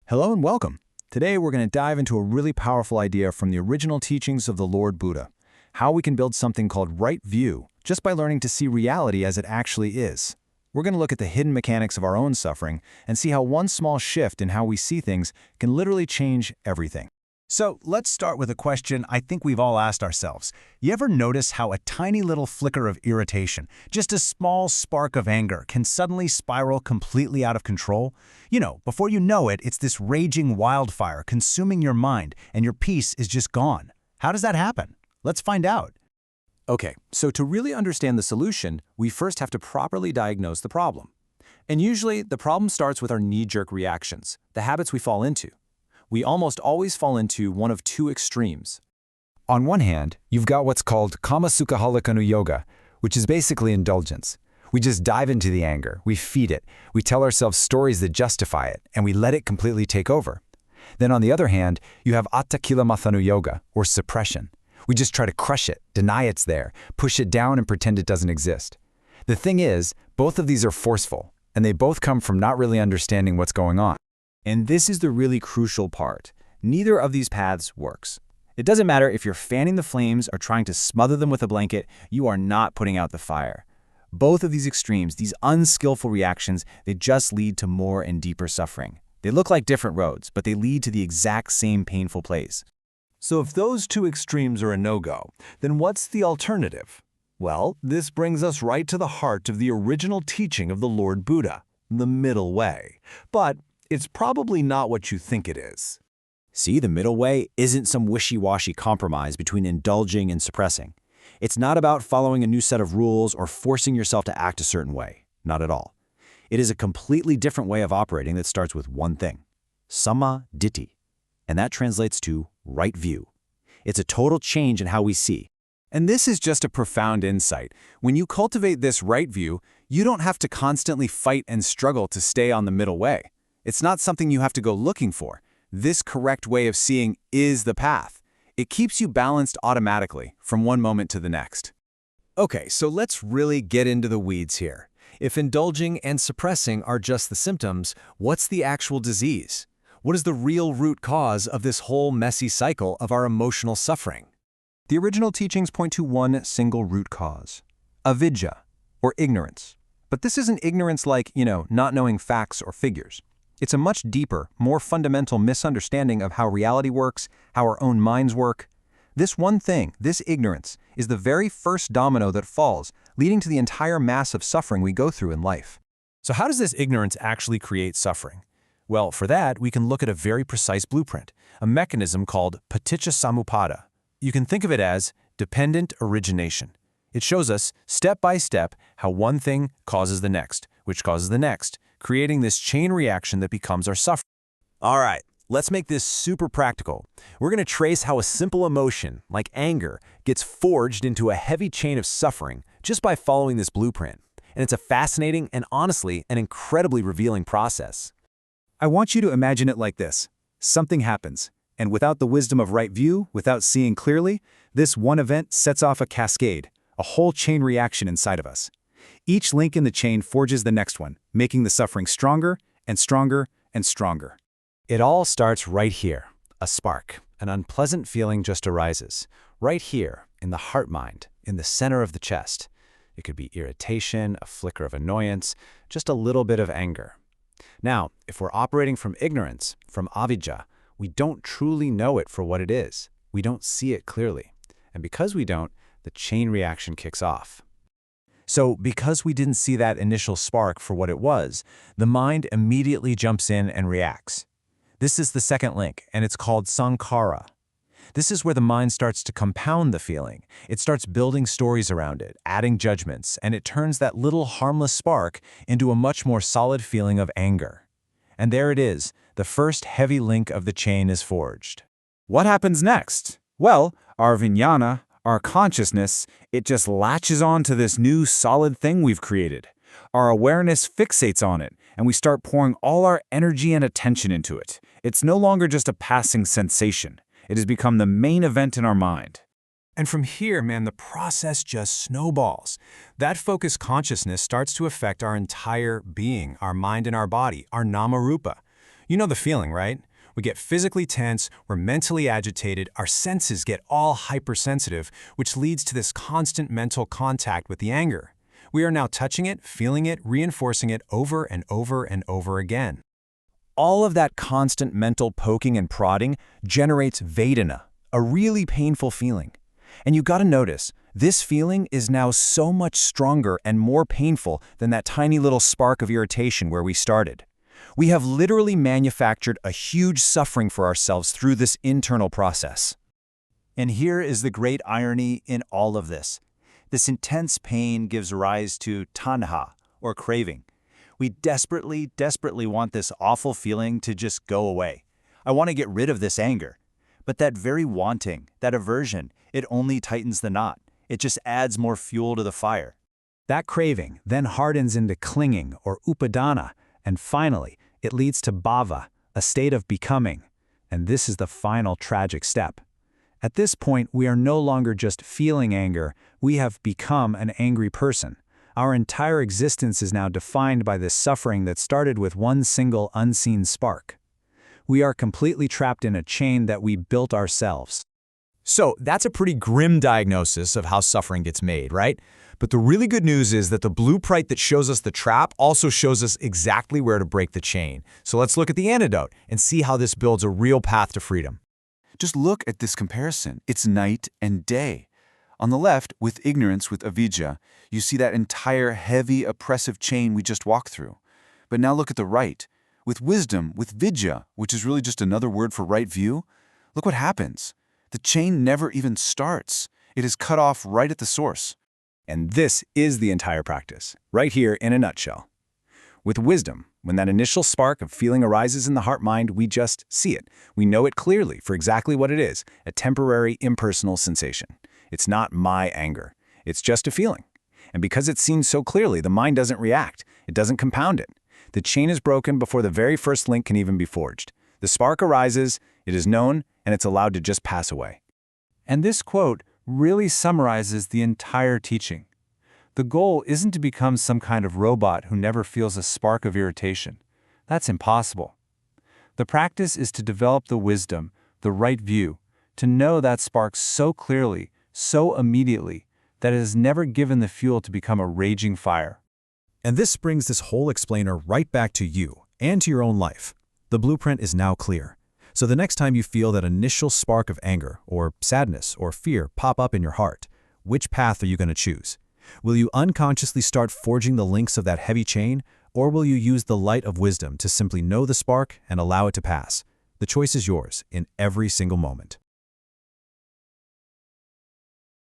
Hello and welcome. Today we're going to dive into a really powerful idea from the original teachings of the Lord Buddha, how we can build something called right view just by learning to see reality as it actually is. We're going to look at the hidden mechanics of our own suffering and see how one small shift in how we see things can literally change everything. So let's start with a question I think we've all asked ourselves. You ever notice how a tiny little flicker of irritation, just a small spark of anger, can suddenly spiral completely out of control? Before you know it, it's this raging wildfire consuming your mind, and your peace is just gone. How does that happen? Let's find out. Okay, so to really understand the solution, we first have to properly diagnose the problem. And usually, the problem starts with our knee-jerk reactions, the habits we fall into. We almost always fall into one of two extremes. On one hand, you've got what's called Kamasukhahalakanu yoga, which is basically indulgence. We just dive into the anger, we feed it, we tell ourselves stories that justify it, and we let it completely take over. Then on the other hand, you have Attakilamathanu yoga, or suppression. We just try to crush it, deny it's there, push it down and pretend it doesn't exist. The thing is, both of these are forceful, and they both come from not really understanding what's going on. And this is the really crucial part. Neither of these paths works. It doesn't matter if you're fanning the flames or trying to smother them with a blanket, you are not putting out the fire. Both of these extremes, these unskillful reactions, they just lead to more and deeper suffering. They look like different roads, but they lead to the exact same painful place. So if those two extremes are a no-go, then what's the alternative? Well, this brings us right to the heart of the original teaching of the Lord Buddha, the middle way. But it's probably not what you think it is. See, the middle way isn't some wishy-washy compromise between indulging and suppressing. It's not about following a new set of rules or forcing yourself to act a certain way. Not at all. It is a completely different way of operating that starts with one thing: samma ditthi. And that translates to right view. It's a total change in how we see. And this is just a profound insight. When you cultivate this right view, you don't have to constantly fight and struggle to stay on the middle way. It's not something you have to go looking for. This correct way of seeing is the path. It keeps you balanced automatically from one moment to the next. Okay, so let's really get into the weeds here. If indulging and suppressing are just the symptoms, what's the actual disease? What is the real root cause of this whole messy cycle of our emotional suffering? The original teachings point to one single root cause: avidya, or ignorance. But this isn't ignorance like, not knowing facts or figures. It's a much deeper, more fundamental misunderstanding of how reality works, how our own minds work. This one thing, this ignorance, is the very first domino that falls, leading to the entire mass of suffering we go through in life. So how does this ignorance actually create suffering? Well, for that, we can look at a very precise blueprint, a mechanism called paticca samuppada. You can think of it as dependent origination. It shows us, step by step, how one thing causes the next, which causes the next, creating this chain reaction that becomes our suffering. All right, let's make this super practical. We're going to trace how a simple emotion, like anger, gets forged into a heavy chain of suffering just by following this blueprint. And it's a fascinating and honestly an incredibly revealing process. I want you to imagine it like this. Something happens, and without the wisdom of right view, without seeing clearly, this one event sets off a cascade, a whole chain reaction inside of us. Each link in the chain forges the next one, making the suffering stronger and stronger and stronger. It all starts right here. A spark, an unpleasant feeling just arises. Right here, in the heart-mind, in the center of the chest. It could be irritation, a flicker of annoyance, just a little bit of anger. Now, if we're operating from ignorance, from avidya, we don't truly know it for what it is. We don't see it clearly. And because we don't, the chain reaction kicks off. So because we didn't see that initial spark for what it was, the mind immediately jumps in and reacts. This is the second link, and it's called sankhara. This is where the mind starts to compound the feeling. It starts building stories around it, adding judgments, and it turns that little harmless spark into a much more solid feeling of anger. And there it is, the first heavy link of the chain is forged. What happens next? Well, our vijnana, our consciousness, it just latches on to this new solid thing we've created. Our awareness fixates on it, and we start pouring all our energy and attention into it. It's no longer just a passing sensation. It has become the main event in our mind. And from here, man, the process just snowballs. That focused consciousness starts to affect our entire being, our mind and our body, our nama rupa. You know the feeling, right? We get physically tense, we're mentally agitated, our senses get all hypersensitive, which leads to this constant mental contact with the anger. We are now touching it, feeling it, reinforcing it over and over and over again. All of that constant mental poking and prodding generates Vedana, a really painful feeling. And you gotta notice, this feeling is now so much stronger and more painful than that tiny little spark of irritation where we started. We have literally manufactured a huge suffering for ourselves through this internal process. And here is the great irony in all of this. This intense pain gives rise to tanha, or craving. We desperately, desperately want this awful feeling to just go away. I want to get rid of this anger. But that very wanting, that aversion, it only tightens the knot. It just adds more fuel to the fire. That craving then hardens into clinging, or upadana, and finally, it leads to bhava, a state of becoming. And this is the final tragic step. At this point, we are no longer just feeling anger, we have become an angry person. Our entire existence is now defined by this suffering that started with one single unseen spark. We are completely trapped in a chain that we built ourselves. So that's a pretty grim diagnosis of how suffering gets made, right? But the really good news is that the blueprint that shows us the trap also shows us exactly where to break the chain. So let's look at the antidote and see how this builds a real path to freedom. Just look at this comparison. It's night and day. On the left, with ignorance, with avidya, you see that entire heavy, oppressive chain we just walked through. But now look at the right. With wisdom, with vidya, which is really just another word for right view, look what happens. The chain never even starts. It is cut off right at the source. And this is the entire practice, right here in a nutshell. With wisdom, when that initial spark of feeling arises in the heart-mind, we just see it. We know it clearly for exactly what it is, a temporary, impersonal sensation. It's not my anger. It's just a feeling. And because it's seen so clearly, the mind doesn't react. It doesn't compound it. The chain is broken before the very first link can even be forged. The spark arises, it is known, and it's allowed to just pass away. And this quote really summarizes the entire teaching. The goal isn't to become some kind of robot who never feels a spark of irritation. That's impossible. The practice is to develop the wisdom, the right view, to know that spark so clearly, so immediately, that it is never given the fuel to become a raging fire. And this brings this whole explainer right back to you and to your own life. The blueprint is now clear. So the next time you feel that initial spark of anger or sadness or fear pop up in your heart, which path are you going to choose? Will you unconsciously start forging the links of that heavy chain, or will you use the light of wisdom to simply know the spark and allow it to pass? The choice is yours in every single moment.